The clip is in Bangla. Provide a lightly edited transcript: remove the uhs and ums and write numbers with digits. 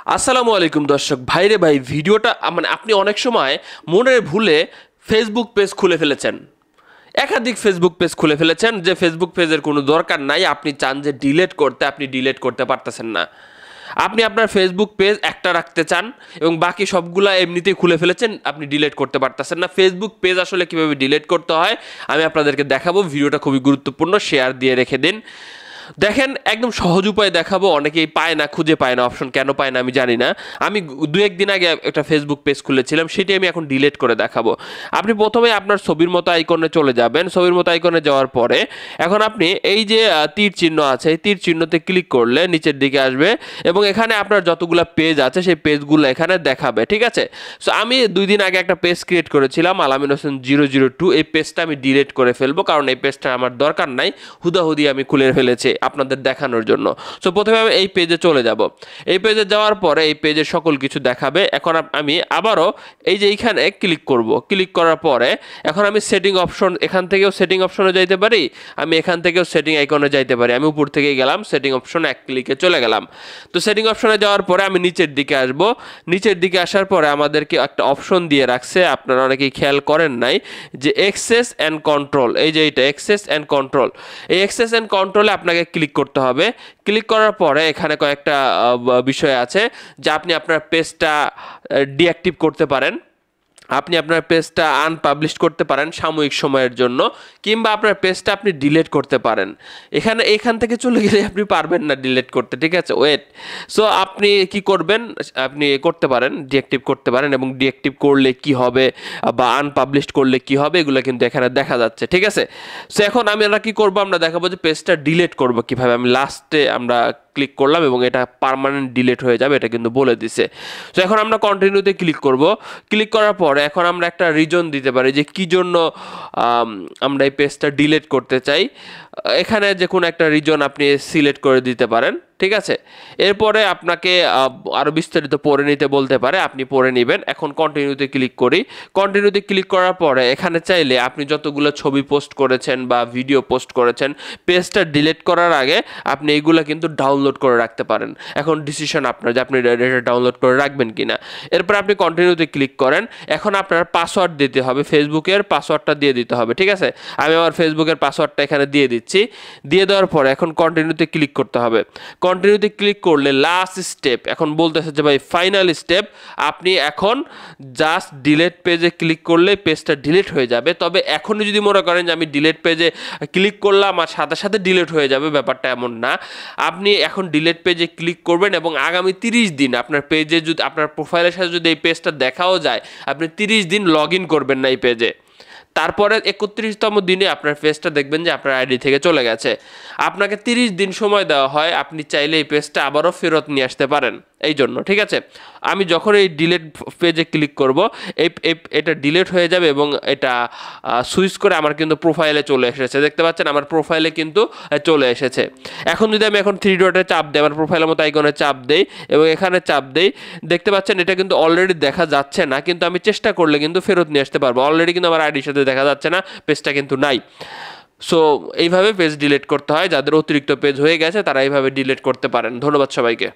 আসসালামু আলাইকুম দর্শক ভাইরে ভাই ভিডিওটা মানে আপনি অনেক সময় মনের ভুলে ফেসবুক পেজ খুলে ফেলেছেন, একাধিক ফেসবুক পেজ খুলে ফেলেছেন যে ফেসবুক পেজের কোনো দরকার নাই, আপনি চান যে ডিলিট করতে, আপনি ডিলিট করতে পারতেছেন না। আপনি আপনার ফেসবুক পেজ একটা রাখতে চান এবং বাকি সবগুলা এমনিতেই খুলে ফেলেছেন, আপনি ডিলিট করতে পারতেছেন না। ফেসবুক পেজ আসলে কীভাবে ডিলিট করতে হয় আমি আপনাদেরকে দেখাবো। ভিডিওটা খুবই গুরুত্বপূর্ণ, শেয়ার দিয়ে রেখে দিন। দেখেন একদম সহজ উপায় দেখাবো, অনেকেই পায় না, খুঁজে পায় না, অপশন কেন পায় না আমি জানি না। আমি দু একদিন আগে একটা ফেসবুক পেজ খুলেছিলাম, সেটি আমি এখন ডিলিট করে দেখাবো। আপনি প্রথমে আপনার ছবির মতো আইকনে চলে যাবেন। ছবির মতো আইকনে যাওয়ার পরে এখন আপনি এই যে তীর চিহ্ন আছে, এই তীর চিহ্নতে ক্লিক করলে নিচের দিকে আসবে এবং এখানে আপনার যতগুলো পেজ আছে সেই পেজগুলো এখানে দেখাবে, ঠিক আছে। সো আমি 2 দিন আগে একটা পেজ ক্রিয়েট করেছিলাম আলামিন হোসেন 002। এই পেজটা আমি ডিলিট করে ফেলবো, কারণ এই পেজটা আমার দরকার নাই, হুদাহুদি আমি খুলে ফেলেছি আপনাদের দেখানোর জন্য। সো প্রথমে আমি এই পেজে চলে যাব। এই পেজে যাওয়ার পরে এই পেজের সকল কিছু দেখাবে। এখন আমি আবারও এই যে এইখানে ক্লিক করব। ক্লিক করার পরে এখন আমি সেটিং অপশন, এখান থেকেও সেটিং অপশনে যাইতে পারি, আমি এখান থেকেও সেটিং আইকনে যাইতে পারি। আমি উপর থেকেই গেলাম, সেটিং অপশনে এক ক্লিকে চলে গেলাম। তো সেটিং অপশনে যাওয়ার পরে আমি নিচের দিকে আসব। নিচের দিকে আসার পরে আমাদেরকে একটা অপশন দিয়ে রাখছে, আপনারা অনেকেই খেয়াল করেন নাই, যে এক্সেস অ্যান্ড কন্ট্রোল। এই যে এইটা এক্সেস অ্যান্ড কন্ট্রোল, এই এক্সেস অ্যান্ড কন্ট্রোলে আপনাকে ক্লিক করতে হবে। ক্লিক করার পরে এখানে কয়েকটা বিষয় আছে যে আপনি আপনার পেজটা ডিঅ্যাক্টিভ করতে পারেন, আপনি আপনার পেজটা আনপাবলিশ করতে পারেন সাময়িক সময়ের জন্য, কিংবা আপনার পেজটা আপনি ডিলিট করতে পারেন। এখান থেকে চলে গেলে আপনি পারবেন না ডিলিট করতে, ঠিক আছে। ওয়েট, সো আপনি কি করবেন, আপনি করতে পারেন, ডিঅ্যাক্টিভ করতে পারেন, এবং ডিঅ্যাক্টিভ করলে কি হবে বা আনপাবলিশ করলে কি হবে এগুলো কিন্তু এখানে দেখা যাচ্ছে, ঠিক আছে। সো এখন আমরা কি করব, আমরা দেখাবো যে পেজটা ডিলিট করব কিভাবে। আমি লাস্টে আমরা ক্লিক করলাম এবং এটা পার্মানেন্ট ডিলিট হয়ে যাবে, এটা কিন্তু বলে দিছে। তো এখন আমরা কন্টিনিউতে ক্লিক করব। ক্লিক করার পরে এখন আমরা একটা রিজন দিতে পারি যে কি জন্য আমরা এই পেজটা ডিলিট করতে চাই। এখানে যে কোনো একটা রিজন আপনি সিলেক্ট করে দিতে পারেন, ঠিক আছে। এরপরে আপনাকে আরও বিস্তারিত পড়ে নিতে বলতে পারে, আপনি পড়ে নেবেন। এখন কন্টিনিউতে ক্লিক করি। কন্টিনিউতে ক্লিক করার পরে এখানে চাইলে আপনি যতগুলো ছবি পোস্ট করেছেন বা ভিডিও পোস্ট করেছেন, পেজটা ডিলিট করার আগে আপনি এইগুলো কিন্তু ডাউনলোড করে রাখতে পারেন। এখন ডিসিশন আপনার যে আপনি এটা ডাউনলোড করে রাখবেন কিনা। এরপর আপনি কন্টিনিউতে ক্লিক করেন। এখন আপনার পাসওয়ার্ড দিতে হবে, ফেসবুকের পাসওয়ার্ডটা দিয়ে দিতে হবে, ঠিক আছে। আমি আমার ফেসবুকের পাসওয়ার্ডটা এখানে দিয়ে দিচ্ছি। দিয়ে দেওয়ার পরে এখন কন্টিনিউতে ক্লিক করতে হবে। কন্টিনিউতে ক্লিক করলে লাস্ট স্টেপ এখন বলতেছে যে ভাই ফাইনাল স্টেপ, আপনি এখন জাস্ট ডিলিট পেজে ক্লিক করলে পেজটা ডিলিট হয়ে যাবে। তবে এখনই যদি মনে করেন যে আমি ডিলিট পেজে ক্লিক করলাম আর সাথে সাথে ডিলিট হয়ে যাবে, ব্যাপারটা এমন না। আপনি এখন ডিলিট পেজে ক্লিক করবেন এবং আগামী 30 দিন আপনার পেজে যদি আপনার প্রোফাইলের সাথে যদি এই পেজটা দেখাও যায়, আপনি 30 দিন লগ ইন করবেন না এই পেজে। তারপরে 31তম দিনে আপনার পেজটা দেখবেন যে আপনার আইডি থেকে চলে গেছে। আপনাকে 30 দিন সময় দেওয়া হয়, আপনি চাইলে এই পেজটা আবারও ফেরত নিয়ে আসতে পারেন এই জন্য, ঠিক আছে। আমি যখন এই ডিলিট পেজে ক্লিক করব, এটা ডিলিট হয়ে যাবে এবং এটা সুইচ করে আমার কিন্তু প্রোফাইলে চলে এসেছে। দেখতে পাচ্ছেন আমার প্রোফাইলে কিন্তু চলে এসেছে। এখন যদি আমি এখন 3 ডটে চাপ দিই, আমার প্রোফাইলের মতো আইকনে চাপ দেই এবং এখানে চাপ দেই, দেখতে পাচ্ছেন এটা কিন্তু অলরেডি দেখা যাচ্ছে না, কিন্তু আমি চেষ্টা করলে কিন্তু ফেরত নিয়ে আসতে পারবো। অলরেডি কিন্তু আমার আইডির সাথে দেখা যাচ্ছে না, পেজটা কিন্তু নাই। সো এইভাবে পেজ ডিলিট করতে হয়। যাদের অতিরিক্ত পেজ হয়ে গেছে তারা এইভাবে ডিলিট করতে পারেন। ধন্যবাদ সবাইকে।